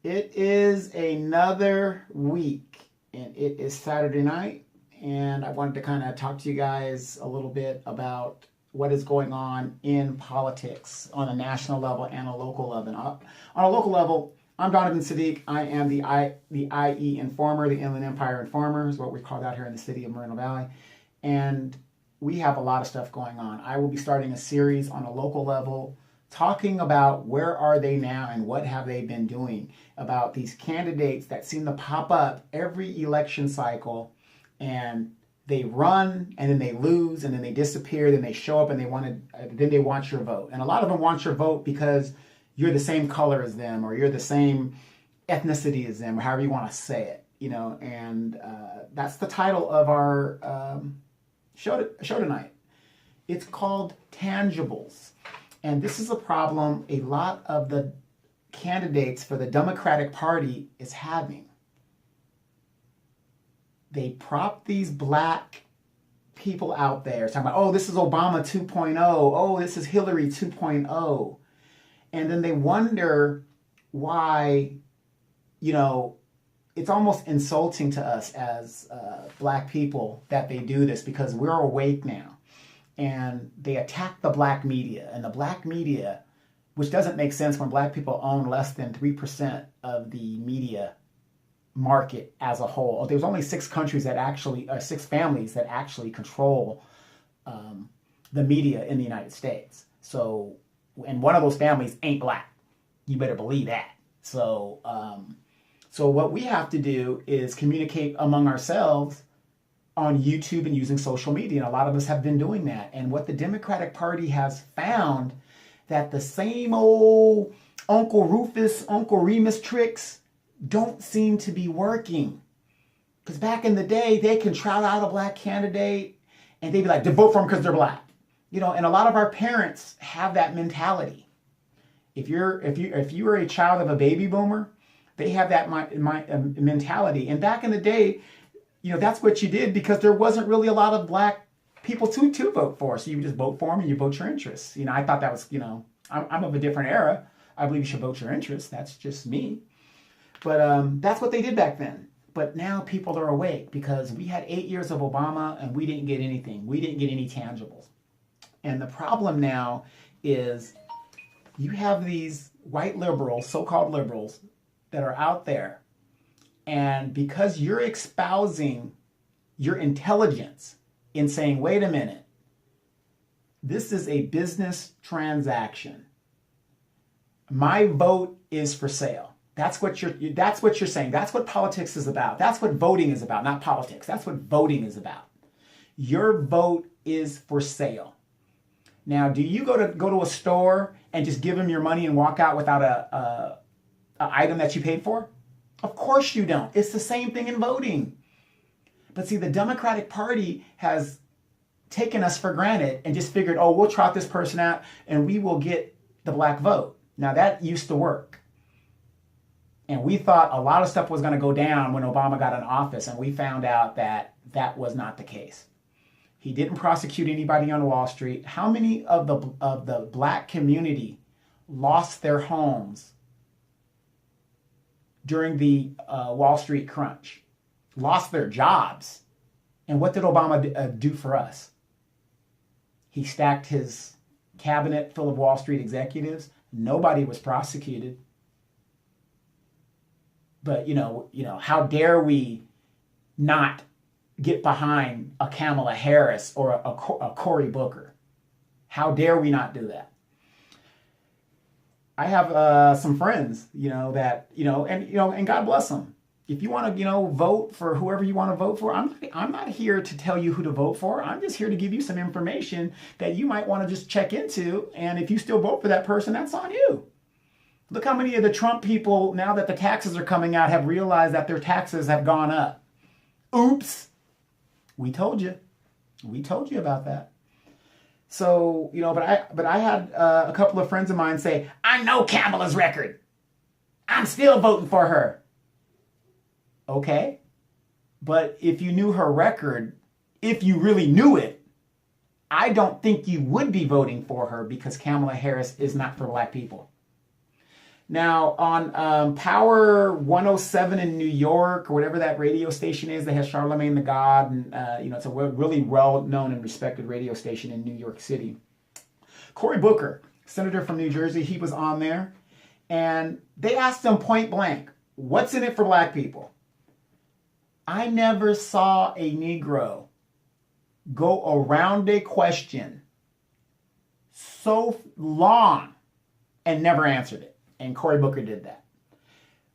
It is another week, and it is Saturday night, and I wanted to kind of talk to you guys a little bit about what is going on in politics on a national level and a local level. And on a local level, I'm Donovan Sadiq. I am the IE Informer, the Inland Empire Informer, is what we call out here in the city of Moreno Valley, and we have a lot of stuff going on. I will be starting a series on a local level talking about where are they now and what have they been doing about these candidates that seem to pop up every election cycle, and they run and then they lose and then they disappear, then they show up and then they want your vote. And a lot of them want your vote because you're the same color as them, or you're the same ethnicity as them, or however you want to say it, and that's the title of our show tonight. It's called Tangibles. And this is a problem a lot of the candidates for the Dummycratic Party is having. They prop these black people out there talking about, oh, this is Obama 2.0. Oh, this is Hillary 2.0. And then they wonder why, it's almost insulting to us as black people that they do this, because we're awake now. And they attack the black media. And the black media, which doesn't make sense when black people own less than 3% of the media market as a whole. There's only six families that actually control the media in the United States. So, and one of those families ain't black. You better believe that. So what we have to do is communicate among ourselves on YouTube and using social media. And a lot of us have been doing that. And what the Democratic Party has found, that the same old Uncle Rufus, Uncle Remus tricks don't seem to be working. Because back in the day, they can trot out a black candidate and they'd be like, to vote for them because they're black. And a lot of our parents have that mentality. If you're a child of a baby boomer, they have that mentality. And back in the day, that's what you did, because there wasn't really a lot of black people to vote for. So you would just vote for them and you vote your interests. I thought that was, I'm of a different era. I believe you should vote your interests. That's just me. But that's what they did back then. But now people are awake, because we had 8 years of Obama and we didn't get anything. We didn't get any tangibles. And the problem now is you have these white liberals, so-called liberals, that are out there. And because you're espousing your intelligence in saying, wait a minute, this is a business transaction. My vote is for sale. That's what you're saying. That's what politics is about. That's what voting is about, not politics. That's what voting is about. Your vote is for sale. Now, do you go to a store and just give them your money and walk out without a item that you paid for? Of course you don't. It's the same thing in voting. But see, the Democratic Party has taken us for granted and just figured, oh, we'll trot this person out and we will get the black vote. Now, that used to work. And we thought a lot of stuff was going to go down when Obama got in office, and we found out that that was not the case. He didn't prosecute anybody on Wall Street. How many of the black community lost their homes during the Wall Street crunch, lost their jobs? And what did Obama do for us? He stacked his cabinet full of Wall Street executives. Nobody was prosecuted. But, how dare we not get behind a Kamala Harris or a Cory Booker? How dare we not do that? I have some friends, and God bless them. If you want to, vote for whoever you want to vote for, I'm not here to tell you who to vote for. I'm just here to give you some information that you might want to just check into. And if you still vote for that person, that's on you. Look how many of the Trump people, now that the taxes are coming out, have realized that their taxes have gone up. Oops. We told you. We told you about that. So, but I had a couple of friends of mine say, I know Kamala's record. I'm still voting for her. Okay. But if you knew her record, if you really knew it, I don't think you would be voting for her, because Kamala Harris is not for black people. Now, on Power 107 in New York, or whatever that radio station is that has Charlemagne the God, and it's a really well-known and respected radio station in New York City. Cory Booker, senator from New Jersey, he was on there, and they asked him point blank, what's in it for black people? I never saw a Negro go around a question so long and never answered it. And Cory Booker did that.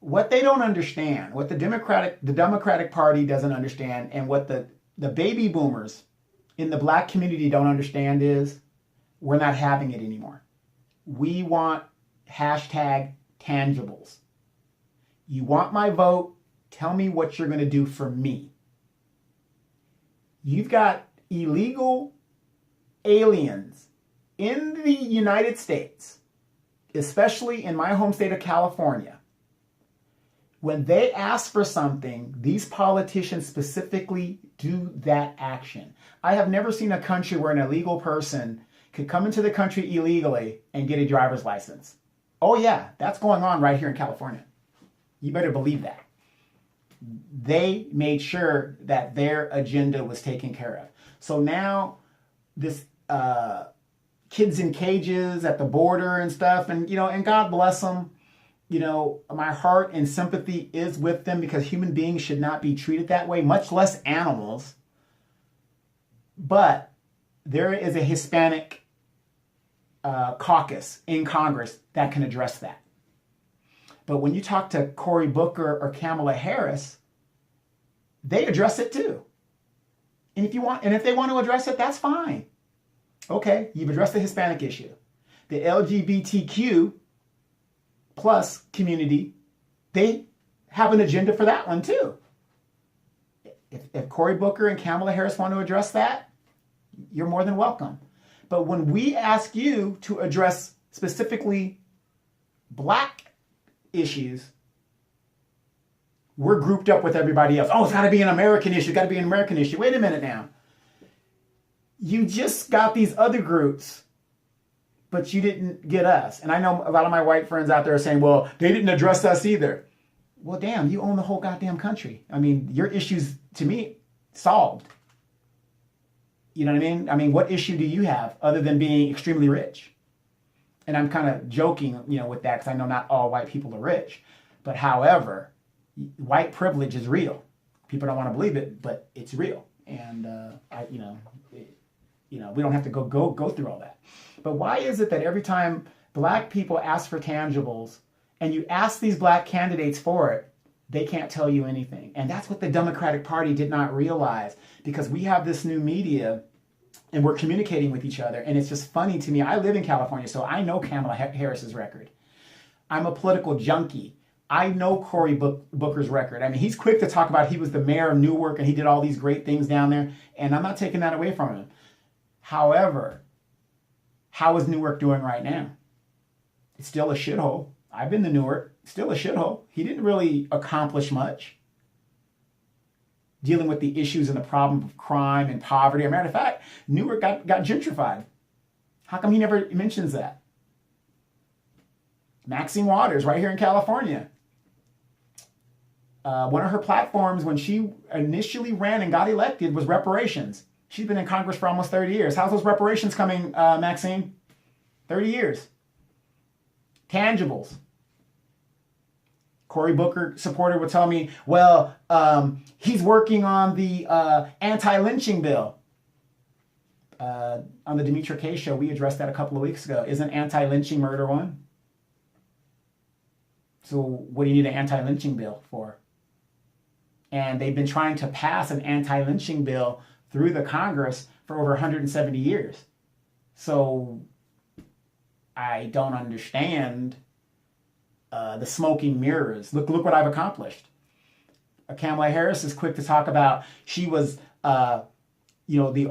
What they don't understand, what the Democratic Party doesn't understand, and what the baby boomers in the black community don't understand is we're not having it anymore. We want hashtag tangibles. You want my vote? Tell me what you're going to do for me. You've got illegal aliens in the United States, especially in my home state of California. When they ask for something, these politicians specifically do that action. I have never seen a country where an illegal person could come into the country illegally and get a driver's license. Oh yeah, that's going on right here in California. You better believe that. They made sure that their agenda was taken care of. So now this kids in cages at the border and stuff, and and God bless them. My heart and sympathy is with them because human beings should not be treated that way, much less animals. But there is a Hispanic caucus in Congress that can address that. But when you talk to Cory Booker or Kamala Harris, they address it too. And if they want to address it, that's fine. Okay, you've addressed the Hispanic issue. The LGBTQ plus community, they have an agenda for that one too. If Cory Booker and Kamala Harris want to address that, you're more than welcome. But when we ask you to address specifically black issues, we're grouped up with everybody else. Oh, it's got to be an American issue. It's got to be an American issue. Wait a minute now. You just got these other groups, but you didn't get us. And I know a lot of my white friends out there are saying, well, they didn't address us either. Well, damn, you own the whole goddamn country. I mean, your issues, to me, solved. You know what I mean? I mean, what issue do you have other than being extremely rich? And I'm kind of joking, with that because I know not all white people are rich. But however, white privilege is real. People don't want to believe it, but it's real. And we don't have to go through all that. But why is it that every time black people ask for tangibles and you ask these black candidates for it, they can't tell you anything? And that's what the Democratic Party did not realize, because we have this new media and we're communicating with each other. And it's just funny to me. I live in California, so I know Kamala Harris's record. I'm a political junkie. I know Cory Booker's record. I mean, he's quick to talk about he was the mayor of Newark and he did all these great things down there. And I'm not taking that away from him. However, how is Newark doing right now? It's still a shithole. I've been to Newark. Still a shithole. He didn't really accomplish much dealing with the issues and the problem of crime and poverty. As a matter of fact, Newark got gentrified. How come he never mentions that? Maxine Waters, right here in California. One of her platforms when she initially ran and got elected was reparations. She's been in Congress for almost 30 years. How's those reparations coming, Maxine? 30 years. Tangibles. Cory Booker supporter would tell me, well, he's working on the anti-lynching bill. On the Dummycratic show, we addressed that a couple of weeks ago. Isn't anti-lynching murder one? So what do you need an anti-lynching bill for? And they've been trying to pass an anti-lynching bill through the Congress for over 170 years. So I don't understand the smoking mirrors. Look what I've accomplished. Kamala Harris is quick to talk about she was, the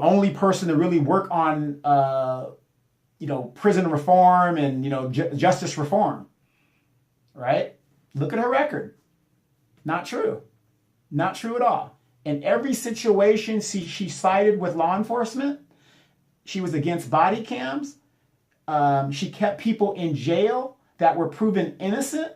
only person to really work on, prison reform and, justice reform. Right? Look at her record. Not true. Not true at all. In every situation she sided with law enforcement. She was against body cams. She kept people in jail that were proven innocent.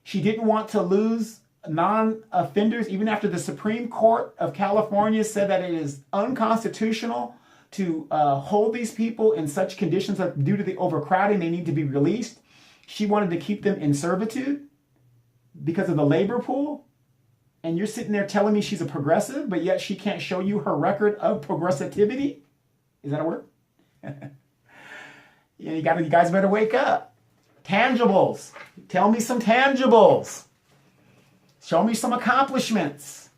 She didn't want to lose non-offenders, even after the Supreme Court of California said that it is unconstitutional to hold these people in such conditions that due to the overcrowding, they need to be released. She wanted to keep them in servitude because of the labor pool. And you're sitting there telling me she's a progressive, but yet she can't show you her record of progressivity. Is that a word? Yeah, you guys better wake up. Tangibles. Tell me some tangibles. Show me some accomplishments.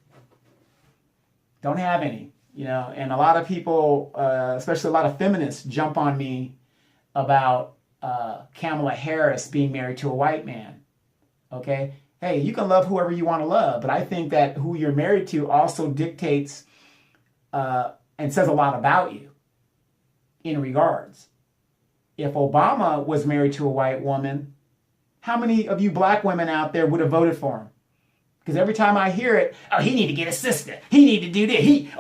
Don't have any, and a lot of people, especially a lot of feminists, jump on me about Kamala Harris being married to a white man. Okay? Hey, you can love whoever you want to love, but I think that who you're married to also dictates and says a lot about you in regards. If Obama was married to a white woman, how many of you black women out there would have voted for him? Because every time I hear it, oh, he need to get a sister. He need to do this. He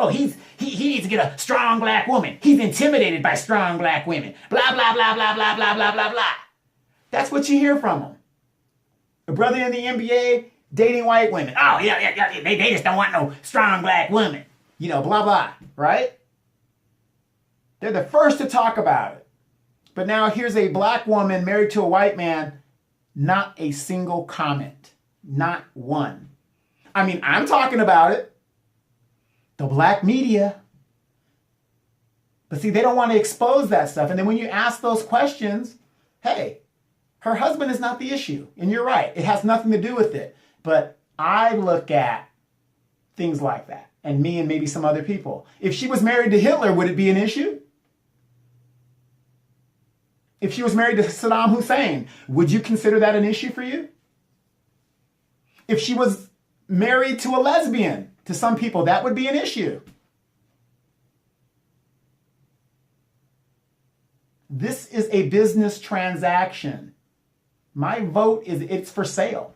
needs to get a strong black woman. He's intimidated by strong black women. Blah, blah, blah, blah, blah, blah, blah, blah, blah. That's what you hear from him. A brother in the NBA dating white women. Oh, yeah. They just don't want no strong black women. Blah, blah, right? They're the first to talk about it. But now here's a black woman married to a white man. Not a single comment. Not one. I mean, I'm talking about it. The black media. But see, they don't want to expose that stuff. And then when you ask those questions, hey, her husband is not the issue. And you're right. It has nothing to do with it. But I look at things like that. And me and maybe some other people. If she was married to Hitler, would it be an issue? If she was married to Saddam Hussein, would you consider that an issue for you? If she was married to a lesbian, to some people, that would be an issue. This is a business transaction. My vote it's for sale.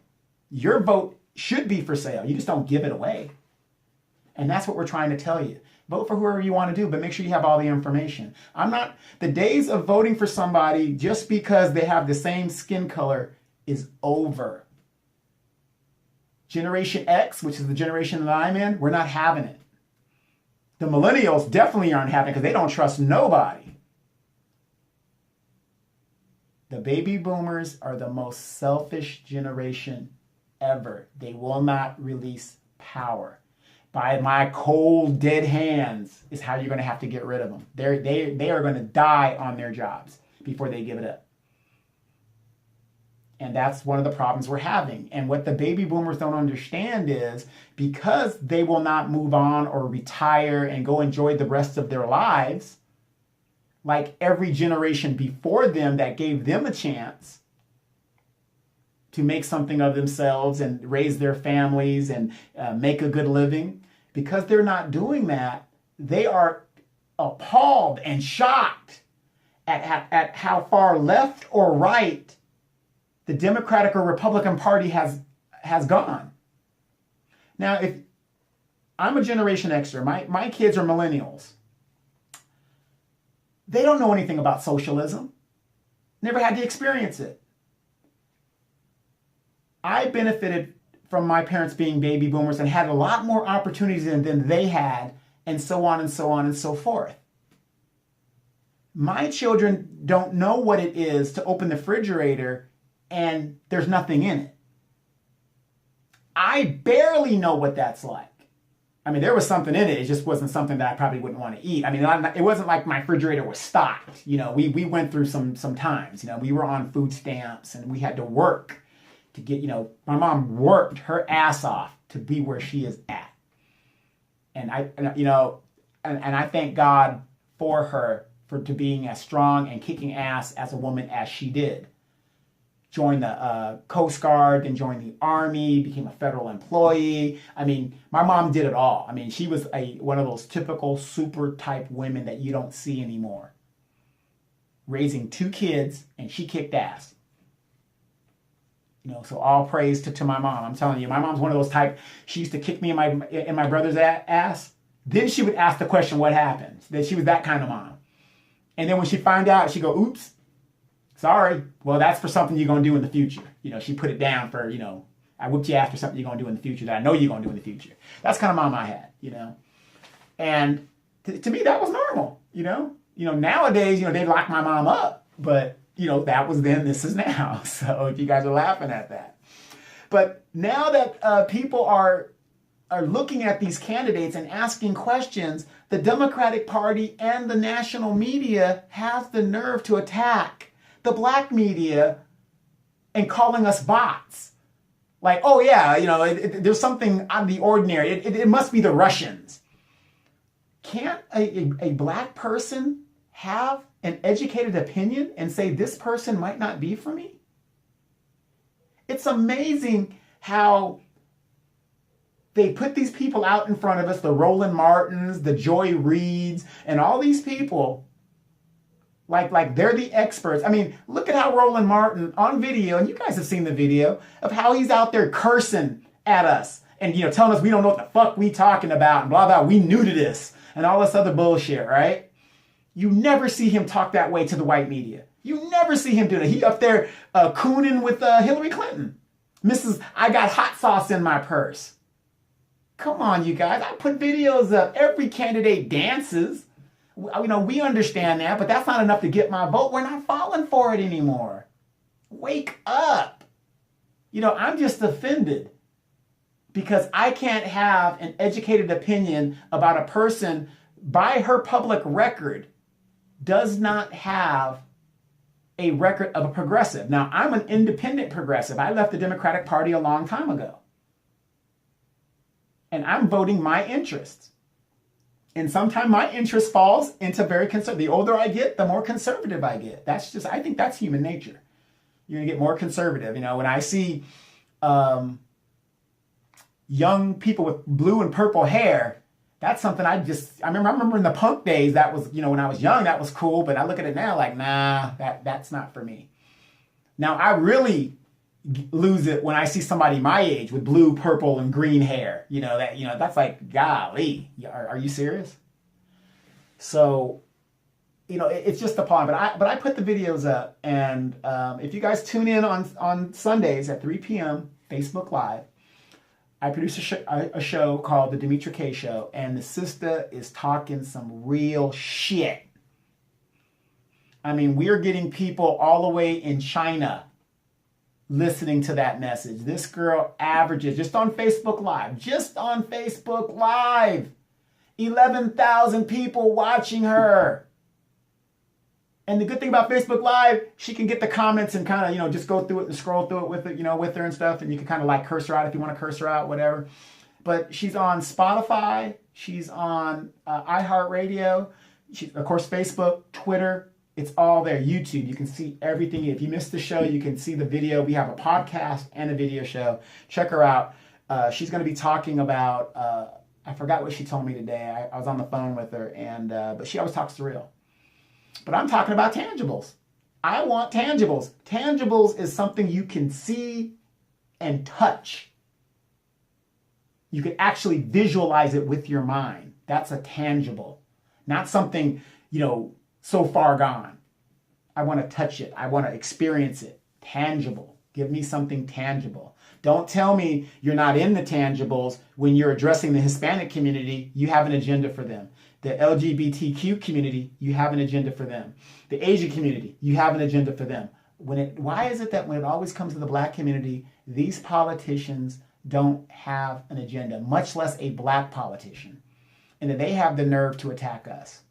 Your vote should be for sale. You just don't give it away. And that's what we're trying to tell you. Vote for whoever you want to do, but make sure you have all the information. The days of voting for somebody just because they have the same skin color is over. Generation X, which is the generation that I'm in, we're not having it. The millennials definitely aren't having it because they don't trust nobody. The baby boomers are the most selfish generation ever. They will not release power. By my cold, dead hands is how you're going to have to get rid of them. They are going to die on their jobs before they give it up. And that's one of the problems we're having. And what the baby boomers don't understand is because they will not move on or retire and go enjoy the rest of their lives, like every generation before them that gave them a chance to make something of themselves and raise their families and make a good living. Because they're not doing that, they are appalled and shocked at how far left or right the Democratic or Republican Party has gone. Now, if I'm a Generation Xer, my kids are millennials. They don't know anything about socialism. Never had to experience it. I benefited from my parents being baby boomers and had a lot more opportunities than they had, and so on and so on and so forth. My children don't know what it is to open the refrigerator and there's nothing in it. I barely know what that's like. I mean, there was something in it. It just wasn't something that I probably wouldn't want to eat. I mean, it wasn't like my refrigerator was stocked. We went through some times. We were on food stamps and we had to work to get, my mom worked her ass off to be where she is at. And I thank God for her to being as strong and kicking ass as a woman as she did. Joined the Coast Guard, then joined the Army, became a federal employee. I mean, my mom did it all. I mean, she was one of those typical super type women that you don't see anymore. Raising 2 kids, and she kicked ass. So all praise to my mom. I'm telling you, my mom's one of those type. She used to kick me in my brother's ass. Then she would ask the question, what happened? That she was that kind of mom. And then when she found out, she'd go, oops. Sorry. Well, that's for something you're going to do in the future. She put it down for, I whooped you ass for something you're going to do in the future that I know you're going to do in the future. That's kind of mom I had, And to me, that was normal, Nowadays, they lock my mom up. But, that was then, this is now. So if you guys are laughing at that. But now that people are looking at these candidates and asking questions, the Democratic Party and the national media has the nerve to attack the black media and calling us bots. Like, oh yeah, there's something out of the ordinary. It must be the Russians. Can't a black person have an educated opinion and say this person might not be for me? It's amazing how they put these people out in front of us, the Roland Martins, the Joy Reids, and all these people, like they're the experts. I mean, look at how Roland Martin on video, and you guys have seen the video, of how he's out there cursing at us and, telling us we don't know what the fuck we talking about and blah, blah, we new to this and all this other bullshit, right? You never see him talk that way to the white media. You never see him do that. He up there cooning with Hillary Clinton. Mrs. I got hot sauce in my purse. Come on, you guys. I put videos up. Every candidate dances. We understand that, but that's not enough to get my vote. We're not falling for it anymore. Wake up. I'm just offended because I can't have an educated opinion about a person by her public record does not have a record of a progressive. Now, I'm an independent progressive. I left the Democratic Party a long time ago. And I'm voting my interests. And sometimes my interest falls into very conservative. The older I get, the more conservative I get. I think that's human nature. You're going to get more conservative. When I see young people with blue and purple hair, that's something I remember in the punk days, that was, when I was young, that was cool. But I look at it now like, nah, that's not for me. Now, I really lose it when I see somebody my age with blue, purple, and green hair. That's like, golly, are you serious? So, it's just appalling. But I put the videos up, and if you guys tune in on Sundays at 3 p.m. Facebook Live, I produce a show called The Dummycratic Show, and the sister is talking some real shit. I mean, we're getting people all the way in China listening to that message. This girl averages, just on Facebook Live, 11,000 people watching her. And the good thing about Facebook Live, she can get the comments and kind of, just go through it and scroll through it with it, with her and stuff. And you can kind of like curse her out if you want to curse her out, whatever. But she's on Spotify. She's on iHeartRadio. Of course, Facebook, Twitter. It's all there. YouTube. You can see everything. If you missed the show, you can see the video. We have a podcast and a video show. Check her out. She's going to be talking about, I forgot what she told me today. I was on the phone with her, but she always talks real. But I'm talking about tangibles. I want tangibles. Tangibles is something you can see and touch. You can actually visualize it with your mind. That's a tangible. Not something, so far gone. I want to touch it. I want to experience it. Tangible. Give me something tangible. Don't tell me you're not in the tangibles when you're addressing the Hispanic community. You have an agenda for them. The LGBTQ community, you have an agenda for them. The Asian community, you have an agenda for them. Why is it that when it always comes to the black community, these politicians don't have an agenda, much less a black politician, and that they have the nerve to attack us?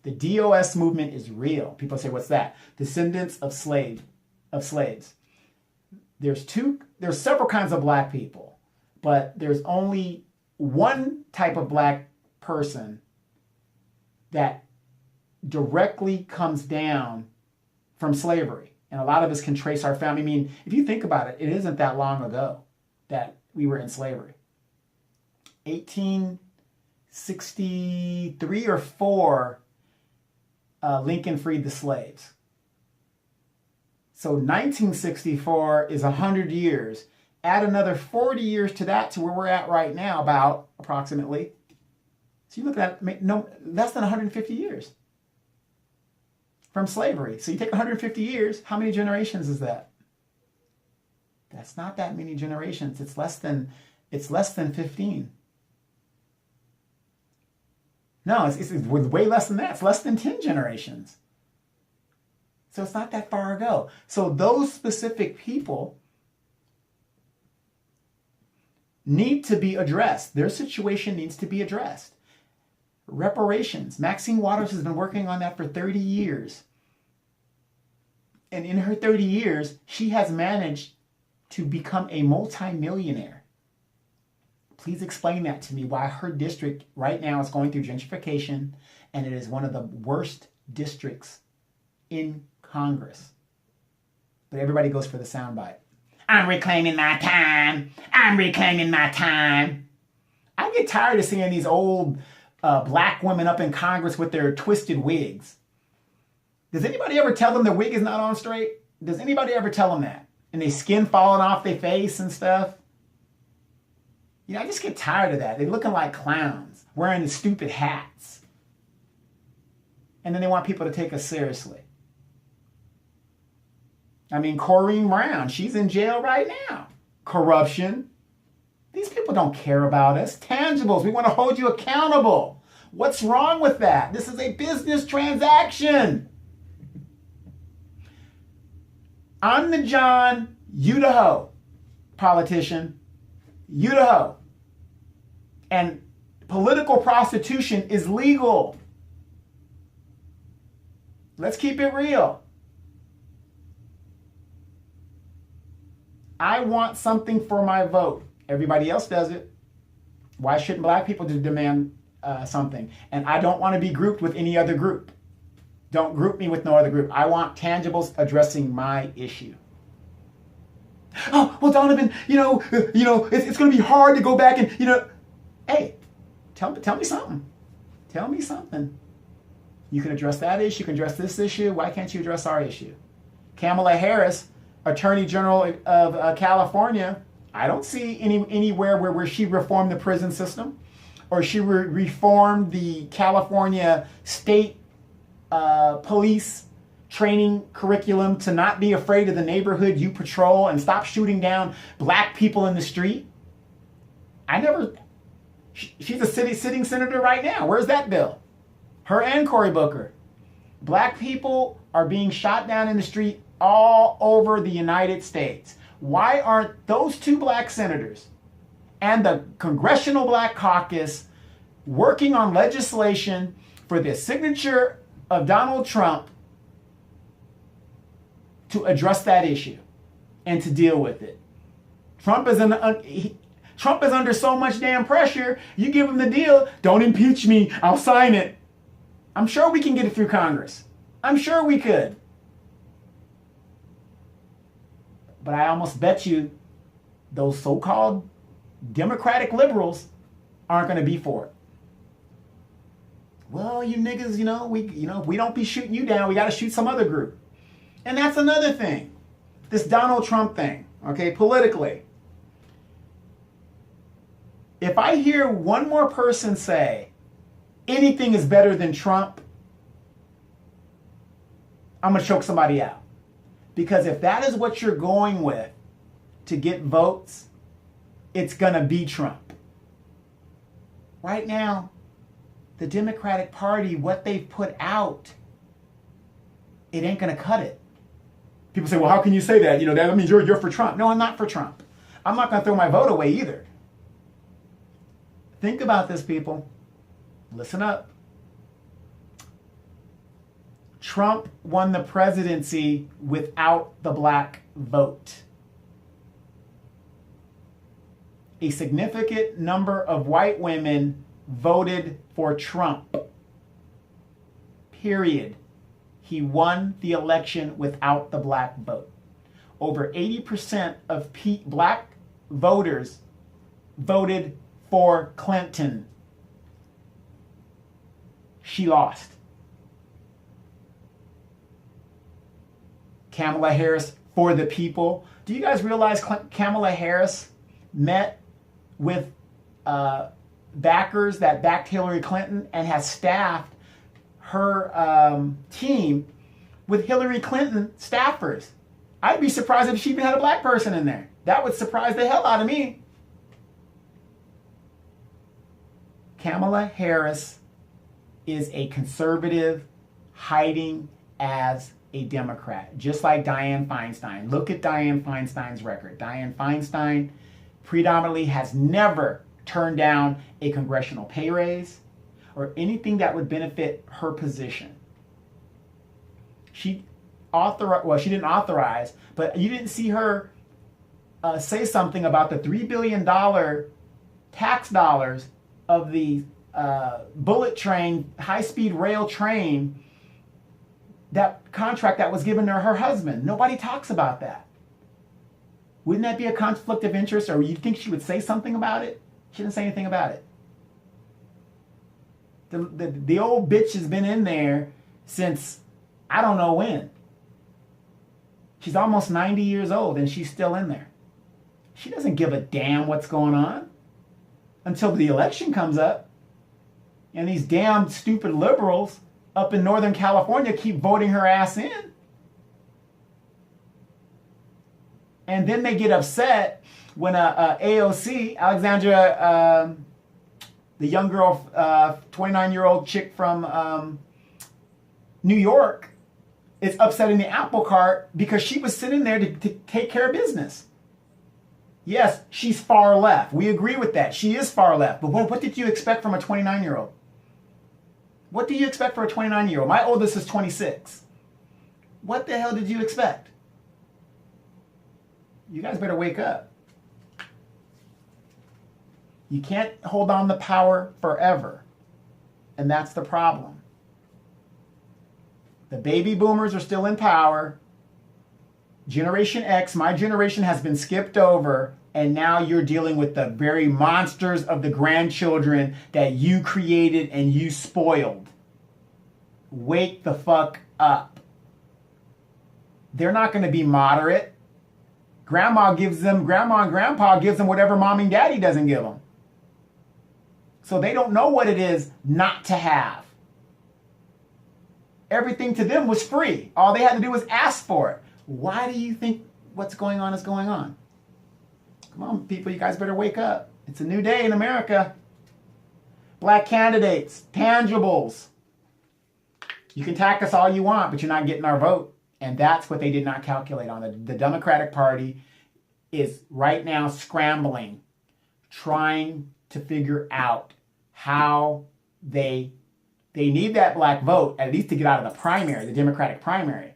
The DOS movement is real. People say, what's that? Descendants of slaves. There's several kinds of black people, but there's only one type of black person that directly comes down from slavery. And a lot of us can trace our family. I mean, if you think about it, it isn't that long ago that we were in slavery. 1863 or 4, Lincoln freed the slaves. So 1964 is 100 years. Add another 40 years to that, to where we're at right now, about approximately. So you look at that, no, less than 150 years. from slavery. So you take 150 years, how many generations is that? That's not that many generations. It's less than 15. No, it's way less than that. It's less than 10 generations. So it's not that far ago. So those specific people need to be addressed. Their situation needs to be addressed. Reparations. Maxine Waters has been working on that for 30 years. And in her 30 years, she has managed to become a multimillionaire. Please explain that to me, why her district right now is going through gentrification and it is one of the worst districts in Congress. But everybody goes for the soundbite. I'm reclaiming my time. I'm reclaiming my time. I get tired of seeing these old black women up in Congress with their twisted wigs. Does anybody ever tell them their wig is not on straight? Does anybody ever tell them that? And their skin falling off their face and stuff? You know, I just get tired of that. They're looking like clowns, wearing the stupid hats. And then they want people to take us seriously. I mean, Corrine Brown, she's in jail right now. Corruption. These people don't care about us. Tangibles, we want to hold you accountable. What's wrong with that? This is a business transaction. I'm the John, you the hoe, politician. You the hoe. And political prostitution is legal. Let's keep it real. I want something for my vote. Everybody else does it. Why shouldn't black people demand something? And I don't want to be grouped with any other group. Don't group me with no other group. I want tangibles addressing my issue. Oh, well, Donovan, it's going to be hard to go back and, hey, tell me something. Tell me something. You can address that issue. You can address this issue. Why can't you address our issue? Kamala Harris, Attorney General of California, I don't see anywhere where she reformed the prison system or she reformed the California state police training curriculum to not be afraid of the neighborhood you patrol and stop shooting down black people in the street. She's a sitting senator right now. Where's that bill? Her and Cory Booker. Black people are being shot down in the street all over the United States. Why aren't those two black senators and the Congressional Black Caucus working on legislation for the signature of Donald Trump to address that issue and to deal with it? Trump is under so much damn pressure. You give him the deal, don't impeach me, I'll sign it. I'm sure we can get it through Congress. I'm sure we could. But I almost bet you those so-called Democratic liberals aren't going to be for it. Well, you niggas, we don't be shooting you down. We got to shoot some other group. And that's another thing. This Donald Trump thing, okay, politically. If I hear one more person say anything is better than Trump, I'm going to choke somebody out. Because if that is what you're going with to get votes, it's going to be Trump. Right now, the Democratic Party, what they've put out, it ain't going to cut it. People say, well, how can you say that? That means you're for Trump. No, I'm not for Trump. I'm not going to throw my vote away either. Think about this, people. Listen up. Trump won the presidency without the black vote. A significant number of white women voted for Trump. Period. He won the election without the black vote. Over 80% of black voters voted for Clinton. She lost. Kamala Harris for the people. Do you guys realize Kamala Harris met with backers that backed Hillary Clinton and has staffed her team with Hillary Clinton staffers. I'd be surprised if she even had a black person in there. That would surprise the hell out of me. Kamala Harris is a conservative hiding as a Democrat, just like Dianne Feinstein. Look at Dianne Feinstein's record. Dianne Feinstein predominantly has never turned down a congressional pay raise or anything that would benefit her position. She didn't authorize, but you didn't see her say something about the $3 billion tax dollars of the bullet train, high-speed rail train, that contract that was given to her husband. Nobody talks about that. Wouldn't that be a conflict of interest, or you think she would say something about it? She didn't say anything about it. The old bitch has been in there since I don't know when. She's almost 90 years old and she's still in there. She doesn't give a damn what's going on until the election comes up. And these damn stupid liberals up in Northern California keep voting her ass in. And then they get upset when AOC, Alexandra, the young girl, 29-year-old chick from New York, is upsetting the apple cart because she was sitting there to take care of business. Yes, she's far left. We agree with that. She is far left. But what did you expect from a 29-year-old? What do you expect for a 29-year-old? My oldest is 26. What the hell did you expect? You guys better wake up. You can't hold on to power forever. And that's the problem. The baby boomers are still in power. Generation X, my generation, has been skipped over. And now you're dealing with the very monsters of the grandchildren that you created and you spoiled. Wake the fuck up. They're not going to be moderate. Grandma and grandpa gives them whatever mommy and daddy doesn't give them. So they don't know what it is not to have. Everything to them was free. All they had to do was ask for it. Why do you think what's going on is going on? Come on, people, you guys better wake up. It's a new day in America. Black candidates, tangibles. You can attack us all you want, but you're not getting our vote. And that's what they did not calculate on. The Democratic Party is right now scrambling, trying to figure out how they need that black vote, at least to get out of the primary, the Democratic primary.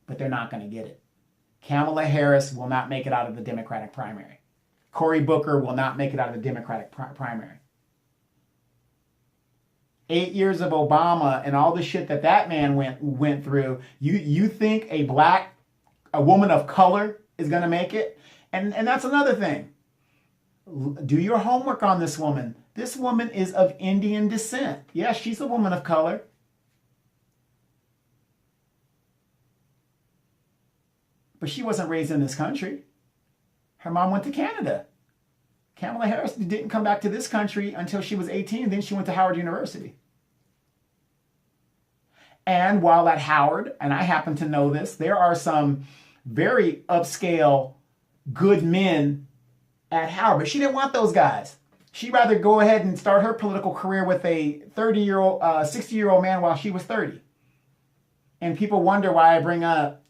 But they're not going to get it. Kamala Harris will not make it out of the Democratic primary. Cory Booker will not make it out of the Democratic primary. 8 years of Obama and all the shit that man went through, you think a woman of color is going to make it? And that's another thing. Do your homework on this woman. This woman is of Indian descent. Yes, she's a woman of color. But she wasn't raised in this country. Her mom went to Canada. Kamala Harris didn't come back to this country until she was 18. Then she went to Howard University. And while at Howard, and I happen to know this, there are some very upscale, good men at Howard. But she didn't want those guys. She'd rather go ahead and start her political career with a 30-year-old, 60-year-old man while she was 30. And people wonder why I bring up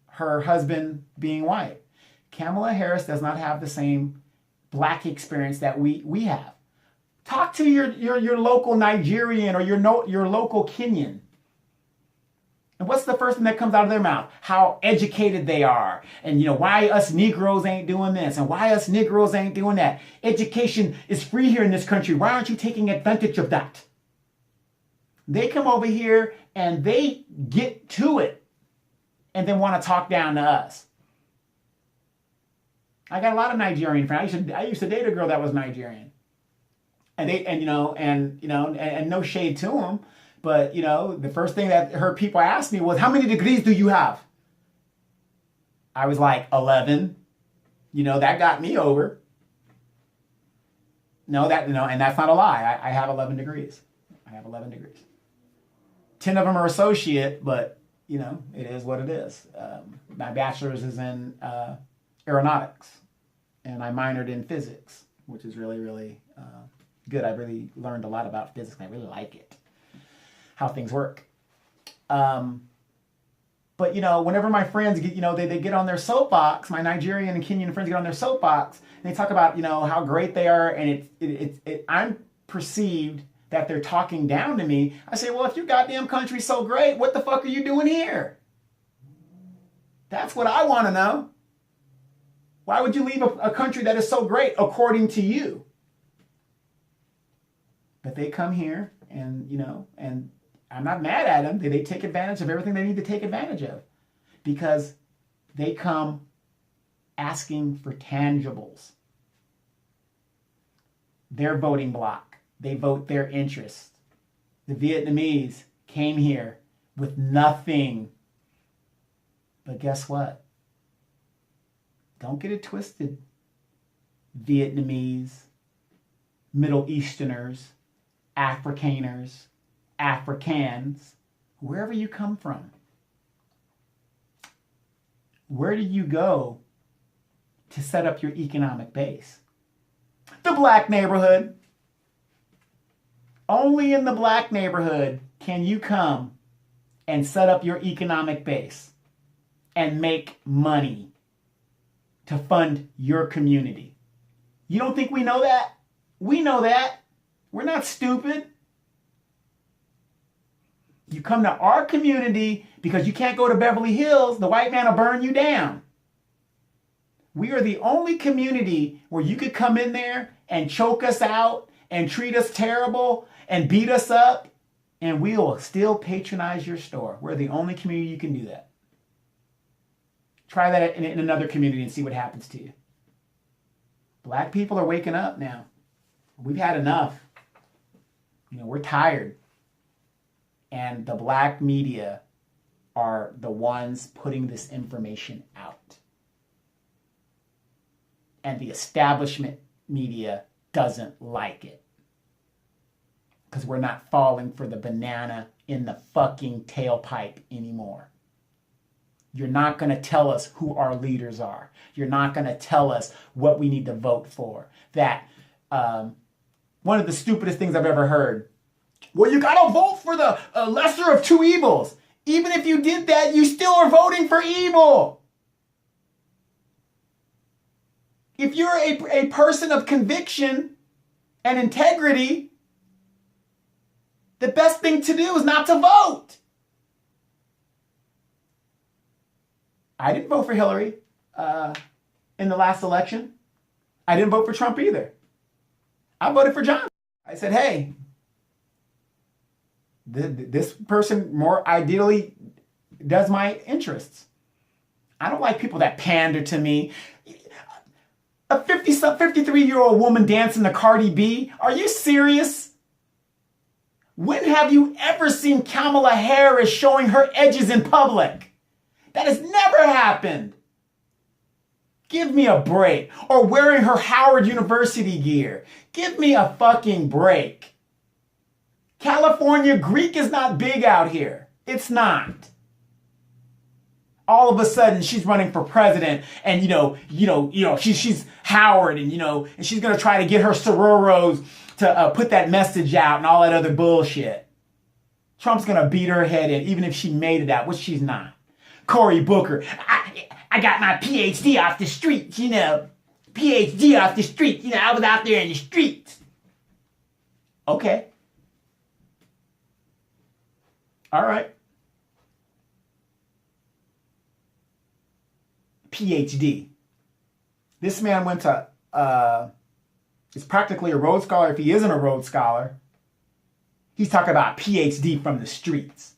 her husband being white. Kamala Harris does not have the same black experience that we have. Talk to your local Nigerian or your local Kenyan. And what's the first thing that comes out of their mouth? How educated they are. And why us Negroes ain't doing this and why us Negroes ain't doing that. Education is free here in this country. Why aren't you taking advantage of that? They come over here and they get to it and then want to talk down to us. I got a lot of Nigerian friends. I used to date a girl that was Nigerian. And no shade to them. But, the first thing that her people asked me was, how many degrees do you have? I was like, 11. That got me over. And that's not a lie. I have 11 degrees. I have 11 degrees. 10 of them are associate, but you know, it is what it is. My bachelor's is in aeronautics, and I minored in physics, which is really, really good. I really learned a lot about physics, and I really like it, how things work. But, you know, whenever my friends get, you know, they get on their soapbox, my Nigerian and Kenyan friends get on their soapbox, and they talk about, you know, how great they are, and I'm perceived that they're talking down to me. I say, well, if your goddamn country's so great, what the fuck are you doing here? That's what I want to know. Why would you leave a country that is so great according to you? But they come here and, you know, and I'm not mad at them. They take advantage of everything they need to take advantage of because they come asking for tangibles. Their voting bloc. They vote their interests. The Vietnamese came here with nothing. But guess what? Don't get it twisted. Vietnamese, Middle Easterners, Afrikaners, Africans, wherever you come from. Where do you go to set up your economic base? The black neighborhood. Only in the black neighborhood can you come and set up your economic base and make money to fund your community. You don't think we know that? We know that. We're not stupid. You come to our community because you can't go to Beverly Hills, the white man will burn you down. We are the only community where you could come in there and choke us out and treat us terrible and beat us up, and we will still patronize your store. We're the only community you can do that. Try that in another community and see what happens to you. Black people are waking up now. We've had enough. You know, we're tired. And the black media are the ones putting this information out. And the establishment media doesn't like it. Because we're not falling for the banana in the fucking tailpipe anymore. You're not going to tell us who our leaders are. You're not going to tell us what we need to vote for. That, one of the stupidest things I've ever heard. Well, you got to vote for the lesser of two evils. Even if you did that, you still are voting for evil. If you're a person of conviction and integrity, the best thing to do is not to vote. I didn't vote for Hillary in the last election. I didn't vote for Trump either. I voted for John. I said, hey, this person more ideally does my interests. I don't like people that pander to me. A 53-year-old woman dancing to Cardi B? Are you serious? When have you ever seen Kamala Harris showing her edges in public? That has never happened. Give me a break. Or wearing her Howard University gear. Give me a fucking break. California Greek is not big out here. It's not. All of a sudden she's running for president and she's Howard and and she's going to try to get her sororos to put that message out and all that other bullshit. Trump's going to beat her head in even if she made it out, which she's not. Cory Booker, I got my PhD off the streets, PhD off the streets, I was out there in the streets. Okay. All right. PhD. This man went to, is practically a Rhodes Scholar if he isn't a Rhodes Scholar. He's talking about PhD from the streets.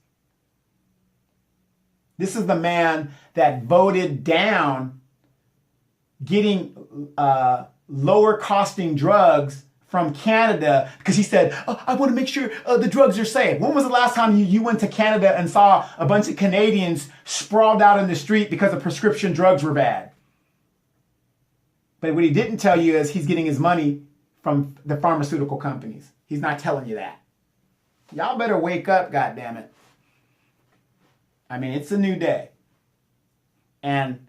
This is the man that voted down getting lower costing drugs from Canada because he said, I want to make sure the drugs are safe. When was the last time you went to Canada and saw a bunch of Canadians sprawled out in the street because the prescription drugs were bad? But what he didn't tell you is he's getting his money from the pharmaceutical companies. He's not telling you that. Y'all better wake up, goddammit. I mean, it's a new day. And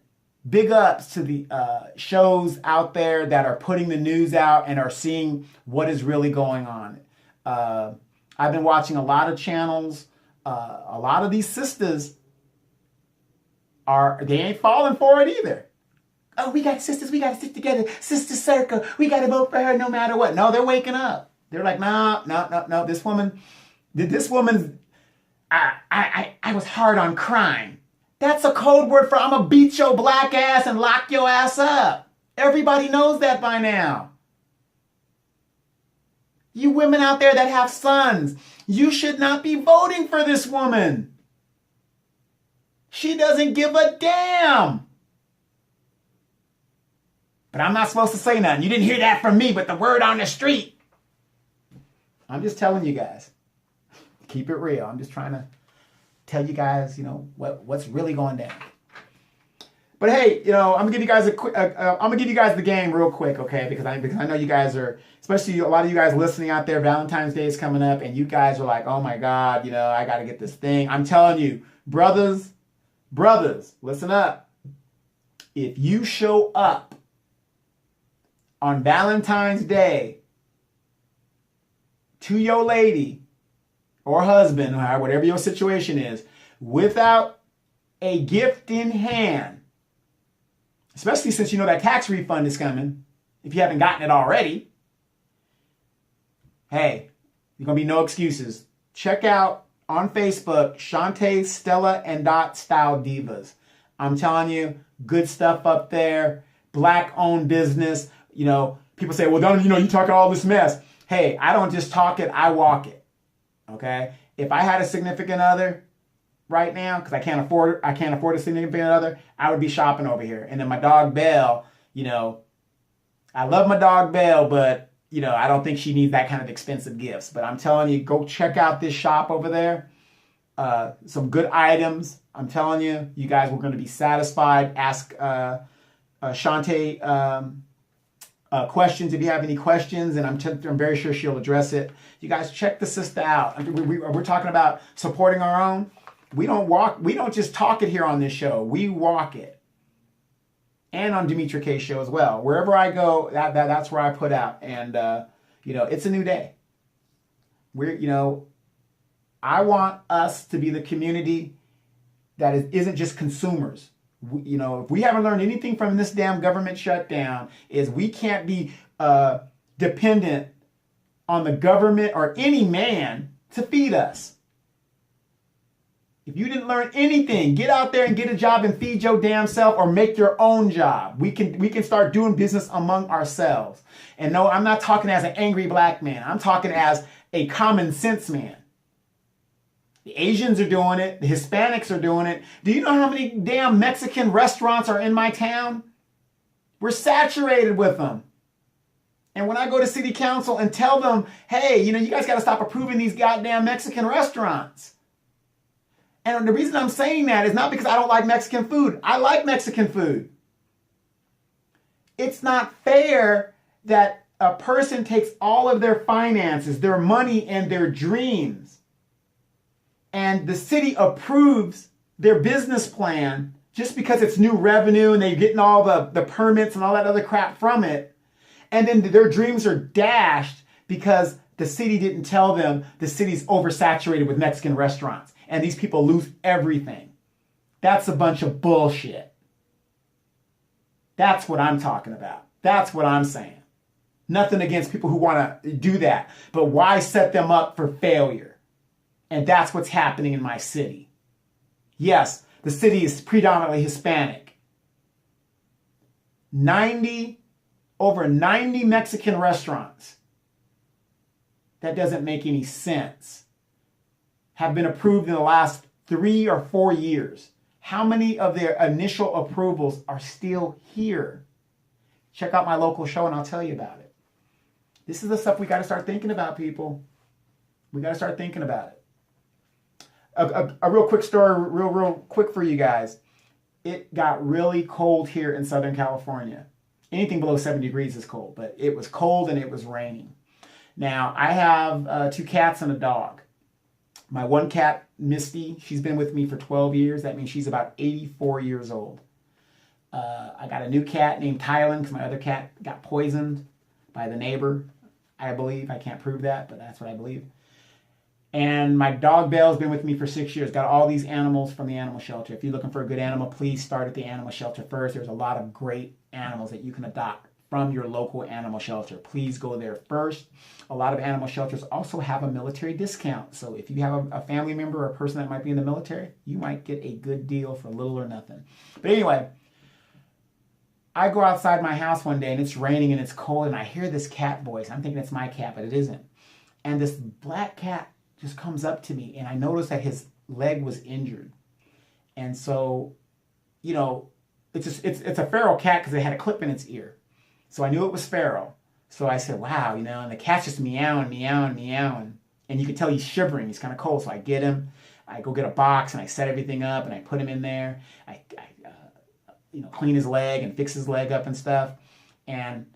big ups to the shows out there that are putting the news out and are seeing what is really going on. I've been watching a lot of channels. A lot of these sisters they ain't falling for it either. Oh, we got sisters, we got to stick together. Sister Circle, we got to vote for her no matter what. No, they're waking up. They're like, no. This woman, I was hard on crime. That's a code word for I'm going to beat your black ass and lock your ass up. Everybody knows that by now. You women out there that have sons, you should not be voting for this woman. She doesn't give a damn. But I'm not supposed to say nothing. You didn't hear that from me, but the word on the street. I'm just telling you guys. Keep it real. I'm just trying to tell you guys, what's really going down. But hey, I'm gonna give you guys the game real quick, okay? Because I know you guys are, especially a lot of you guys listening out there. Valentine's Day is coming up, and you guys are like, oh my God, I got to get this thing. I'm telling you, brothers, listen up. If you show up on Valentine's Day to your lady or husband, or whatever your situation is, without a gift in hand, especially since you know that tax refund is coming, if you haven't gotten it already, hey, there's going to be no excuses. Check out on Facebook, Shantae, Stella, and Dot Style Divas. I'm telling you, good stuff up there. Black-owned business. People say, well, don't you talking all this mess. Hey, I don't just talk it, I walk it. Okay? If I had a significant other right now, because I can't afford a significant other, I would be shopping over here. And then my dog Belle, I love my dog Belle, but I don't think she needs that kind of expensive gifts. But I'm telling you, go check out this shop over there. Some good items. I'm telling you, you guys were going to be satisfied. Ask Shantae questions if you have any questions, and I'm very sure she'll address it. You guys check the sister out. We're talking about supporting our own. We don't just talk it here on this show. We walk it. And on Dummycratic show as well. Wherever I go, that's where I put out. And it's a new day. I want us to be the community that isn't just consumers. If we haven't learned anything from this damn government shutdown, is we can't be dependent on the government or any man to feed us. If you didn't learn anything, get out there and get a job and feed your damn self, or make your own job. We can start doing business among ourselves. And no, I'm not talking as an angry black man. I'm talking as a common sense man. The Asians are doing it. The Hispanics are doing it. Do you know how many damn Mexican restaurants are in my town? We're saturated with them. And when I go to city council and tell them, hey, you guys got to stop approving these goddamn Mexican restaurants. And the reason I'm saying that is not because I don't like Mexican food. I like Mexican food. It's not fair that a person takes all of their finances, their money, and their dreams, and the city approves their business plan just because it's new revenue and they're getting all the permits and all that other crap from it. And then their dreams are dashed because the city didn't tell them the city's oversaturated with Mexican restaurants. And these people lose everything. That's a bunch of bullshit. That's what I'm talking about. That's what I'm saying. Nothing against people who want to do that. But why set them up for failure? And that's what's happening in my city. Yes, the city is predominantly Hispanic. Over 90 Mexican restaurants. That doesn't make any sense. Have been approved in the last 3 or 4 years. How many of their initial approvals are still here? Check out my local show and I'll tell you about it. This is the stuff we got to start thinking about, people. We got to start thinking about it. A real quick story, real quick for you guys. It got really cold here in Southern California. Anything below 70 degrees is cold, but it was cold and it was raining. Now, I have 2 cats and a dog. My one cat, Misty, she's been with me for 12 years. That means she's about 84 years old. I got a new cat named Tylen because my other cat got poisoned by the neighbor, I believe. I can't prove that, but that's what I believe. And my dog Belle's been with me for 6 years. Got all these animals from the animal shelter. If you're looking for a good animal, please start at the animal shelter first. There's a lot of great animals that you can adopt from your local animal shelter. Please go there first. A lot of animal shelters also have a military discount. So if you have a family member or a person that might be in the military, you might get a good deal for little or nothing. But anyway, I go outside my house one day and it's raining and it's cold and I hear this cat voice. I'm thinking it's my cat, but it isn't. And this black cat just comes up to me and I noticed that his leg was injured. And so, you know, it's a feral cat because it had a clip in its ear. So I knew it was feral. So I said, wow, you know, and the cat's just meowing, meowing, meowing. And you could tell he's shivering. He's kind of cold. So I get him. I go get a box and I set everything up and I put him in there. I you know, clean his leg and fix his leg up and stuff. And,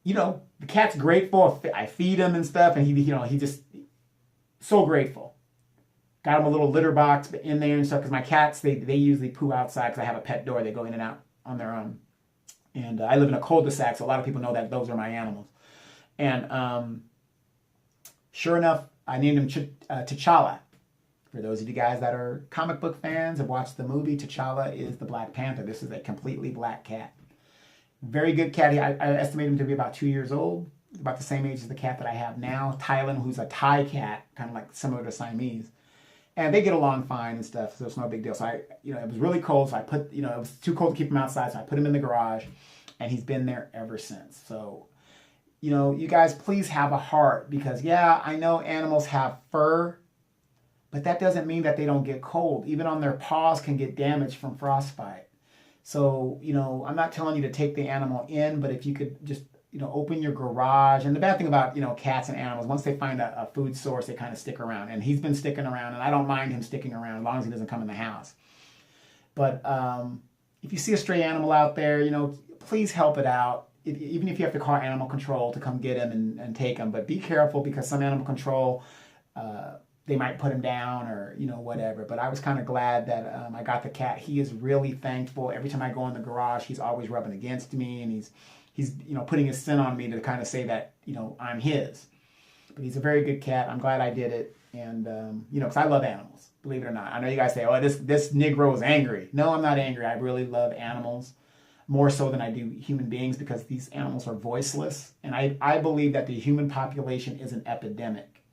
you know, the cat's grateful. I feed him and stuff. And he just so grateful. Got him a little litter box in there and stuff. Because my cats, they usually poo outside because I have a pet door. They go in and out on their own. And I live in a cul-de-sac, so a lot of people know that those are my animals. And sure enough, I named him T'Challa. For those of you guys that are comic book fans and watched the movie, T'Challa is the Black Panther. This is a completely black cat. Very good cat. I estimate him to be about 2 years old, about the same age as the cat that I have now. Tylen, who's a Thai cat, kind of like similar to Siamese. And they get along fine and stuff, so it's no big deal. So it was really cold, so I put, it was too cold to keep him outside, so I put him in the garage, and he's been there ever since. So, you guys, please have a heart, because, yeah, I know animals have fur, but that doesn't mean that they don't get cold. Even on their paws can get damaged from frostbite. So, I'm not telling you to take the animal in, but if you could just, open your garage. And the bad thing about, cats and animals, once they find a food source, they kind of stick around. And he's been sticking around, and I don't mind him sticking around as long as he doesn't come in the house. But if you see a stray animal out there, please help it out. Even if you have to call animal control to come get him and take him. But be careful, because some animal control, they might put him down or, whatever. But I was kind of glad that I got the cat. He is really thankful. Every time I go in the garage, he's always rubbing against me, and he's putting his scent on me to kind of say that, I'm his. But he's a very good cat. I'm glad I did it. And, because I love animals, believe it or not. I know you guys say, oh, this Negro is angry. No, I'm not angry. I really love animals more so than I do human beings, because these animals are voiceless. And I believe that the human population is an epidemic.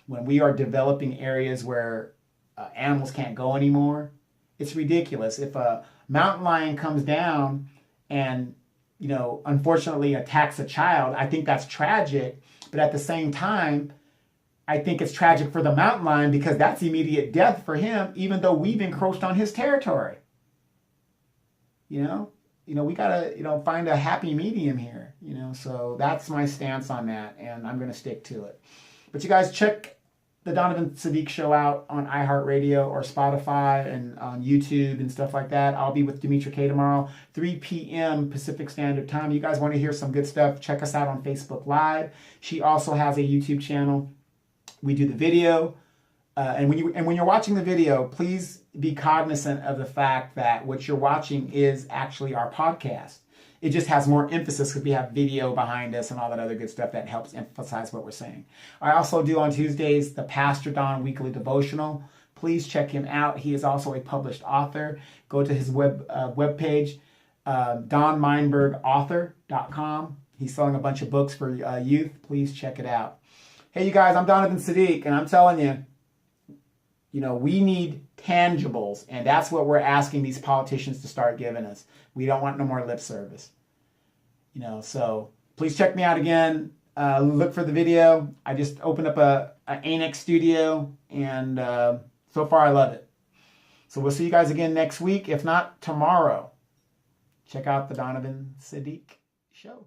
When we are developing areas where animals can't go anymore, it's ridiculous. If a mountain lion comes down and unfortunately attacks a child, I think that's tragic. But at the same time, I think it's tragic for the mountain lion, because that's immediate death for him, even though we've encroached on his territory. We gotta, find a happy medium here, so that's my stance on that, and I'm going to stick to it. But you guys, check the Donovan Sadiq Show out on iHeartRadio or Spotify and on YouTube and stuff like that. I'll be with Dummycratic tomorrow, 3 p.m. Pacific Standard Time. You guys want to hear some good stuff, check us out on Facebook Live. She also has a YouTube channel. We do the video. And when you're watching the video, please be cognizant of the fact that what you're watching is actually our podcast. It just has more emphasis because we have video behind us and all that other good stuff that helps emphasize what we're saying. I also do on Tuesdays the Pastor Don Weekly Devotional. Please check him out. He is also a published author. Go to his webpage, donmeinbergauthor.com. He's selling a bunch of books for youth. Please check it out. Hey, you guys, I'm Donovan Sadiq, and I'm telling you, we need tangibles, and that's what we're asking these politicians to start giving us. We don't want no more lip service. So please check me out again. Look for the video. I just opened up an Annex studio, and so far I love it. So we'll see you guys again next week, if not tomorrow. Check out the Donovan Sadiq Show.